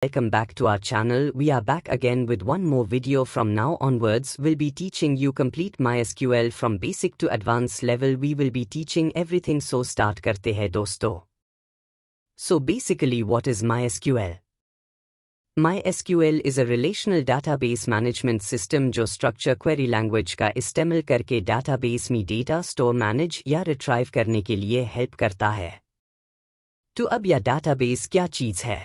Welcome back to our channel. We are back again with one more video. From now onwards we'll be teaching you complete MySQL from basic to advanced level. We will be teaching everything, so start करते हैं दोस्तों. So basically what is MySQL? MySQL is a relational database management system जो structure query language का इस्तेमाल करके database में data store manage या retrieve करने के लिए help करता है. तो अब यह database क्या चीज़ है?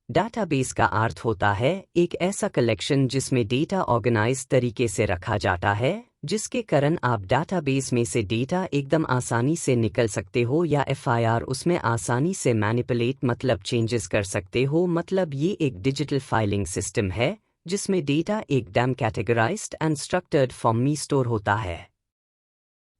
डाटाबेस का अर्थ होता है एक ऐसा कलेक्शन जिसमें डेटा ऑर्गेनाइज तरीके से रखा जाता है, जिसके कारण आप डाटाबेस में से डेटा एकदम आसानी से निकल सकते हो या FIR उसमें आसानी से मैनिपुलेट मतलब चेंजेस कर सकते हो. मतलब ये एक डिजिटल फाइलिंग सिस्टम है जिसमें डेटा एकदम कैटेगराइज्ड एंड स्ट्रक्चर्ड फॉर्म में स्टोर होता है.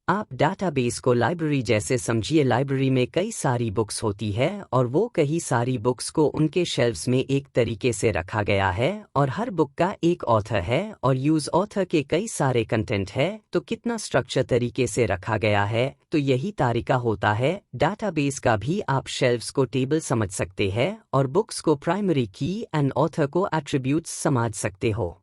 आप डाटाबेस को लाइब्रेरी जैसे समझिए. लाइब्रेरी में कई सारी बुक्स होती है और वो कई सारी बुक्स को उनके शेल्व्स में एक तरीके से रखा गया है और हर बुक का एक ऑथर है और यूज ऑथर के कई सारे कंटेंट है. तो कितना स्ट्रक्चर तरीके से रखा गया है, तो यही तरीका होता है डाटाबेस का भी. आप शेल्व्स को टेबल समझ सकते हैं और बुक्स को प्राइमरी की एंड ऑथर को एट्रीब्यूट्स समझ सकते हो.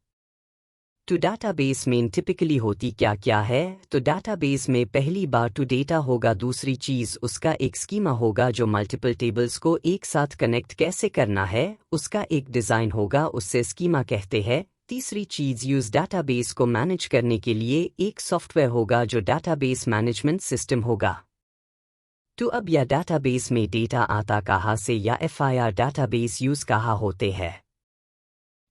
तो डाटाबेस में टिपिकली होती क्या क्या है? तो डाटाबेस में पहली बार टू डेटा होगा. दूसरी चीज़ उसका एक स्कीमा होगा जो मल्टीपल टेबल्स को एक साथ कनेक्ट कैसे करना है उसका एक डिज़ाइन होगा, उससे स्कीमा कहते हैं. तीसरी चीज़ यूज़ डाटाबेस को मैनेज करने के लिए एक सॉफ्टवेयर होगा जो डाटाबेस मैनेजमेंट सिस्टम होगा. तो अब यह डाटाबेस में डेटा आता कहाँ से या FIR डाटाबेस यूज़ कहाँ होते हैं?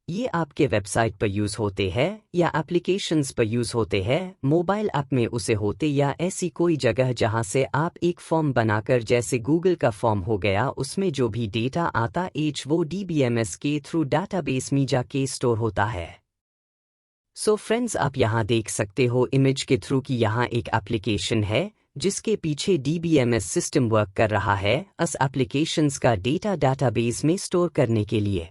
ये आपके वेबसाइट पर यूज़ होते हैं या एप्लीकेशंस पर यूज़ होते हैं. मोबाइल ऐप में उसे होते या ऐसी कोई जगह जहां से आप एक फॉर्म बनाकर, जैसे गूगल का फॉर्म हो गया, उसमें जो भी डेटा आता वो DBMS के थ्रू डाटाबेस में जाके स्टोर होता है. सो फ्रेंड्स, आप यहाँ देख सकते हो इमेज के थ्रू कि यहाँ एक एप्लीकेशन है जिसके पीछे DBMS सिस्टम वर्क कर रहा है उस एप्लीकेशंस का डेटा डाटाबेस में स्टोर करने के लिए.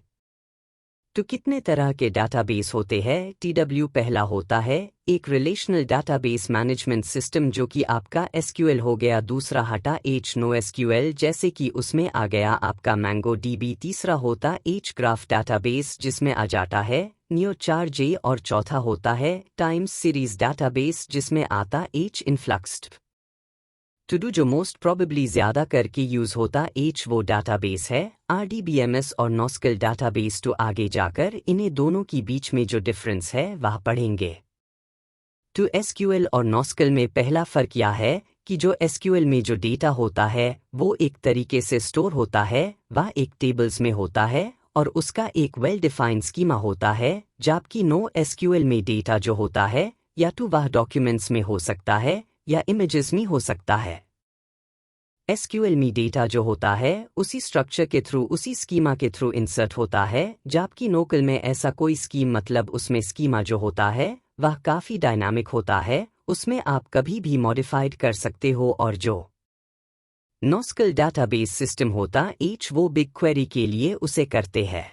तो कितने तरह के डाटाबेस होते हैं? TW पहला होता है एक रिलेशनल डाटाबेस मैनेजमेंट सिस्टम जो कि आपका SQL हो गया. दूसरा हटा NoSQL जैसे कि उसमें आ गया आपका MongoDB. तीसरा होता ग्राफ डाटाबेस जिसमें आ जाता है Neo4j और चौथा होता है टाइम्स सीरीज डाटाबेस जिसमें आता इन्फ्लक्स्ड. टू डू जो मोस्ट प्रोबेबली ज़्यादा करके यूज़ होता वो डाटाबेस है RDBMS और NoSQL डाटाबेस. तो आगे जाकर इन्हें दोनों की बीच में जो डिफरेंस है वह पढ़ेंगे. तो SQL और NoSQL में पहला फ़र्क यह है कि जो SQL में जो डेटा होता है वो एक तरीके से स्टोर होता है, वह एक टेबल्स में होता है और उसका एक वेल डिफाइंड स्कीमा होता है. जबकि NoSQL में डेटा जो होता है या तो वह डॉक्यूमेंट्स में हो सकता है या इमेजेस में हो सकता है. SQL में डेटा जो होता है उसी स्ट्रक्चर के थ्रू, उसी स्कीमा के थ्रू इंसर्ट होता है. जबकि NoSQL में ऐसा कोई स्कीम, मतलब उसमें स्कीमा जो होता है वह काफ़ी डायनामिक होता है, उसमें आप कभी भी मॉडिफाइड कर सकते हो. और जो NoSQL डाटाबेस सिस्टम होता वो बिग क्वेरी के लिए उसे करते हैं.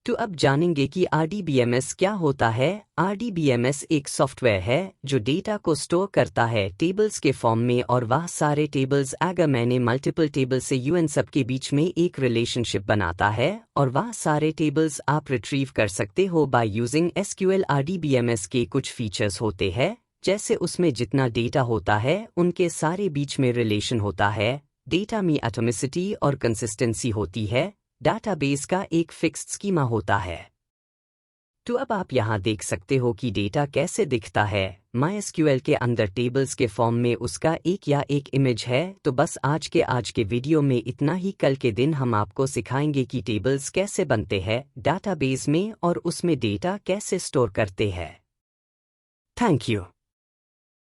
तो अब जानेंगे कि RDBMS क्या होता है. RDBMS एक सॉफ्टवेयर है जो डेटा को स्टोर करता है टेबल्स के फॉर्म में, और वह सारे टेबल्स अगर मैंने मल्टीपल टेबल से UN सब के बीच में एक रिलेशनशिप बनाता है और वह सारे टेबल्स आप रिट्रीव कर सकते हो बाय यूजिंग SQL. RDBMS के कुछ फीचर्स होते हैं जैसे उसमें जितना डेटा होता है उनके सारे बीच में रिलेशन होता है, डेटा में एटोमिसिटी और कंसिस्टेंसी होती है, डाटाबेस का एक फिक्स्ड स्कीमा होता है. तो अब आप यहाँ देख सकते हो कि डेटा कैसे दिखता है. MySQL के अंदर टेबल्स के फॉर्म में उसका एक या एक इमेज है. तो बस आज के वीडियो में इतना ही. कल के दिन हम आपको सिखाएंगे कि टेबल्स कैसे बनते हैं डाटाबेस में और उसमें डेटा कैसे स्टोर करते हैं. Thank you.